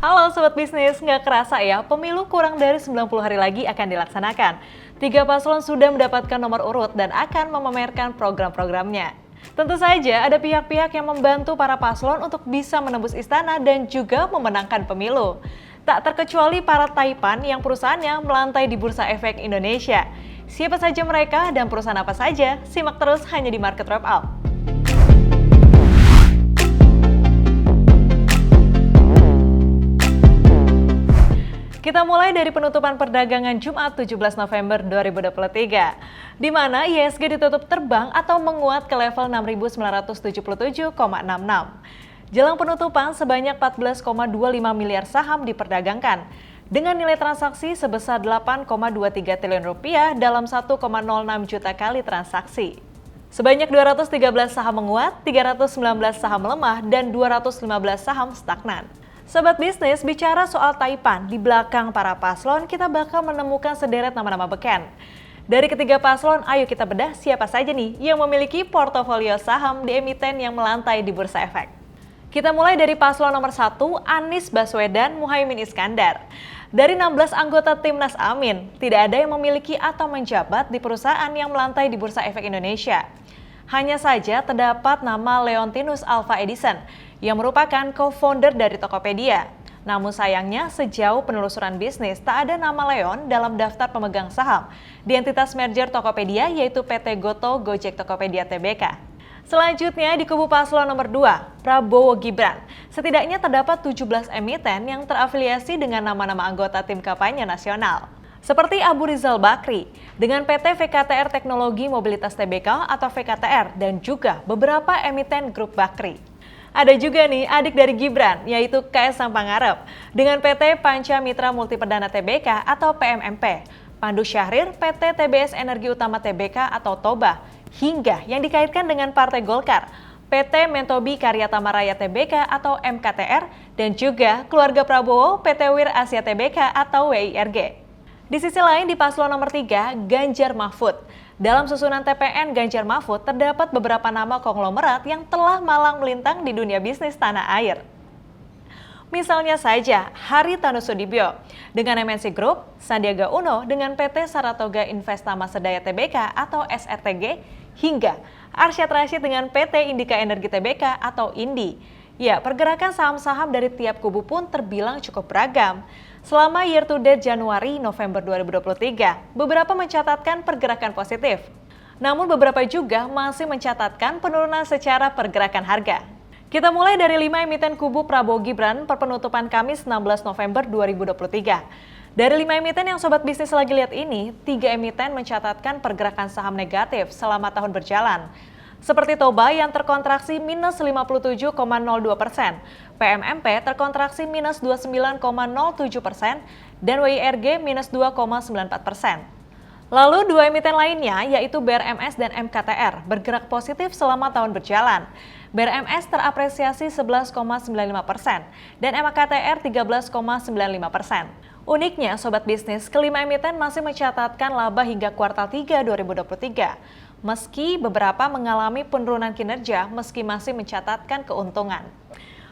Halo Sobat Bisnis, nggak kerasa ya, pemilu kurang dari 90 hari lagi akan dilaksanakan. 3 paslon sudah mendapatkan nomor urut dan akan memamerkan program-programnya. Tentu saja ada pihak-pihak yang membantu para paslon untuk bisa menembus istana dan juga memenangkan pemilu. Tak terkecuali para taipan yang perusahaannya melantai di Bursa Efek Indonesia. Siapa saja mereka dan perusahaan apa saja? Simak terus hanya di Market Wrap Up. Kita mulai dari penutupan perdagangan Jumat 17 November 2023, di mana IHSG ditutup terbang atau menguat ke level 6.977,66. Jelang penutupan, sebanyak 14,25 miliar saham diperdagangkan, dengan nilai transaksi sebesar 8,23 triliun rupiah dalam 1,06 juta kali transaksi. Sebanyak 213 saham menguat, 319 saham melemah, dan 215 saham stagnan. Sobat Bisnis, bicara soal taipan, di belakang para paslon kita bakal menemukan sederet nama-nama beken. Dari ketiga paslon, ayo kita bedah siapa saja nih yang memiliki portofolio saham di emiten yang melantai di Bursa Efek. Kita mulai dari paslon nomor 1, Anies Baswedan Muhaimin Iskandar. Dari 16 anggota Timnas Amin, tidak ada yang memiliki atau menjabat di perusahaan yang melantai di Bursa Efek Indonesia. Hanya saja terdapat nama Leontinus Alva Edison, yang merupakan co-founder dari Tokopedia. Namun sayangnya, sejauh penelusuran bisnis, tak ada nama Leon dalam daftar pemegang saham di entitas merger Tokopedia, yaitu PT Goto Gojek Tokopedia Tbk. Selanjutnya di kubu paslon nomor 2, Prabowo Gibran. Setidaknya terdapat 17 emiten yang terafiliasi dengan nama-nama anggota tim kampanye nasional. Seperti Abu Rizal Bakri, dengan PT VKTR Teknologi Mobilitas Tbk atau VKTR, dan juga beberapa emiten grup Bakri. Ada juga nih adik dari Gibran, yaitu Kaisang Pangarep, dengan PT Panca Mitra Multiperdana Tbk atau PMMP, Pandu Syahrir, PT TBS Energi Utama Tbk atau TOBA, hingga yang dikaitkan dengan Partai Golkar, PT Mentobi Karya Tamaraya Tbk atau MKTR, dan juga keluarga Prabowo, PT Wir Asia Tbk atau WIRG. Di sisi lain di paslon nomor 3, Ganjar Mahfud. Dalam susunan TPN Ganjar Mahfud terdapat beberapa nama konglomerat yang telah malang melintang di dunia bisnis tanah air. Misalnya saja Haritanu Sudibyo dengan MNC Group, Sandiaga Uno dengan PT Saratoga Investama Sedaya Tbk atau SRTG, hingga Arsyad Rashid dengan PT Indika Energi Tbk atau INDI. Ya, pergerakan saham-saham dari tiap kubu pun terbilang cukup beragam. Selama year to date Januari-November 2023, beberapa mencatatkan pergerakan positif. Namun beberapa juga masih mencatatkan penurunan secara pergerakan harga. Kita mulai dari 5 emiten kubu Prabowo Gibran per penutupan Kamis 16 November 2023. Dari 5 emiten yang Sobat Bisnis lagi lihat ini, 3 emiten mencatatkan pergerakan saham negatif selama tahun berjalan. Seperti TOBA yang terkontraksi minus 57,02%, PMMP terkontraksi minus 29,07%, dan WIRG minus 2,94%. Lalu 2 emiten lainnya yaitu BRMS dan MKTR bergerak positif selama tahun berjalan. BRMS terapresiasi 11,95% dan MKTR 13,95%. Uniknya, Sobat Bisnis, kelima emiten masih mencatatkan laba hingga kuartal 3 2023. Meski beberapa mengalami penurunan kinerja meski masih mencatatkan keuntungan.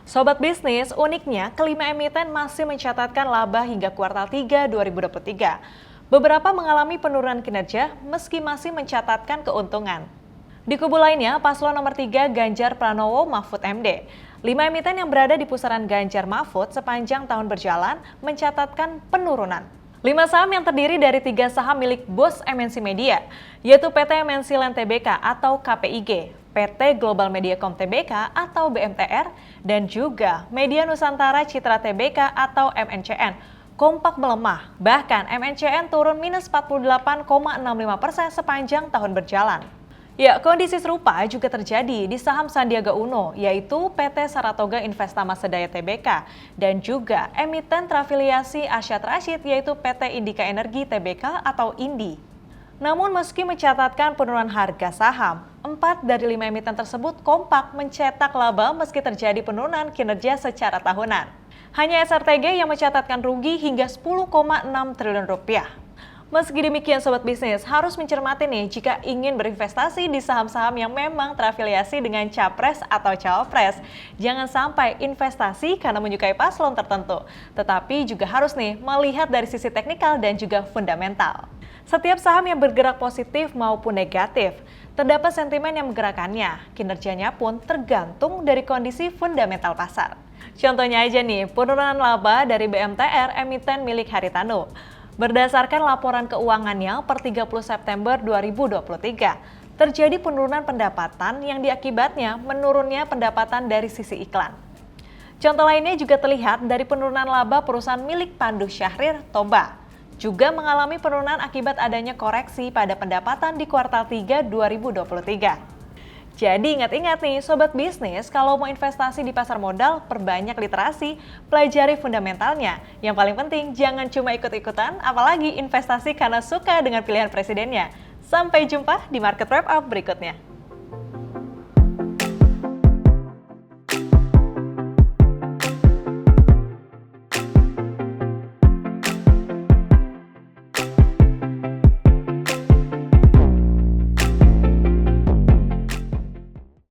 Sobat Bisnis, uniknya kelima emiten masih mencatatkan laba hingga kuartal 3 2023. Beberapa mengalami penurunan kinerja meski masih mencatatkan keuntungan. Di kubu lainnya, paslon nomor 3 Ganjar Pranowo Mahfud MD. 5 emiten yang berada di pusaran Ganjar Mahfud sepanjang tahun berjalan mencatatkan penurunan. 5 saham yang terdiri dari 3 saham milik bos MNC Media, yaitu PT MNC Land Tbk atau KPIG, PT Global Mediacom Tbk atau BMTR, dan juga Media Nusantara Citra Tbk atau MNCN, kompak melemah. Bahkan MNCN turun minus 48,65% sepanjang tahun berjalan. Ya, kondisi serupa juga terjadi di saham Sandiaga Uno, yaitu PT Saratoga Investama Sedaya Tbk, dan juga emiten terafiliasi Arsyad Rashid, yaitu PT Indika Energi Tbk atau INDI. Namun meski mencatatkan penurunan harga saham, 4 dari 5 emiten tersebut kompak mencetak laba meski terjadi penurunan kinerja secara tahunan. Hanya SRTG yang mencatatkan rugi hingga 10,6 triliun rupiah. Meski demikian Sobat Bisnis, harus mencermati nih jika ingin berinvestasi di saham-saham yang memang terafiliasi dengan capres atau cawapres. Jangan sampai investasi karena menyukai paslon tertentu, tetapi juga harus nih melihat dari sisi teknikal dan juga fundamental. Setiap saham yang bergerak positif maupun negatif, terdapat sentimen yang menggerakkannya. Kinerjanya pun tergantung dari kondisi fundamental pasar. Contohnya aja nih, penurunan laba dari BMTR emiten milik Haritanu. Berdasarkan laporan keuangannya per 30 September 2023, terjadi penurunan pendapatan yang diakibatnya menurunnya pendapatan dari sisi iklan. Contoh lainnya juga terlihat dari penurunan laba perusahaan milik Pandu Syahrir Toba, juga mengalami penurunan akibat adanya koreksi pada pendapatan di kuartal 3 2023. Jadi ingat-ingat nih Sobat Bisnis, kalau mau investasi di pasar modal, perbanyak literasi, pelajari fundamentalnya. Yang paling penting, jangan cuma ikut-ikutan, apalagi investasi karena suka dengan pilihan presidennya. Sampai jumpa di Market Wrap Up berikutnya.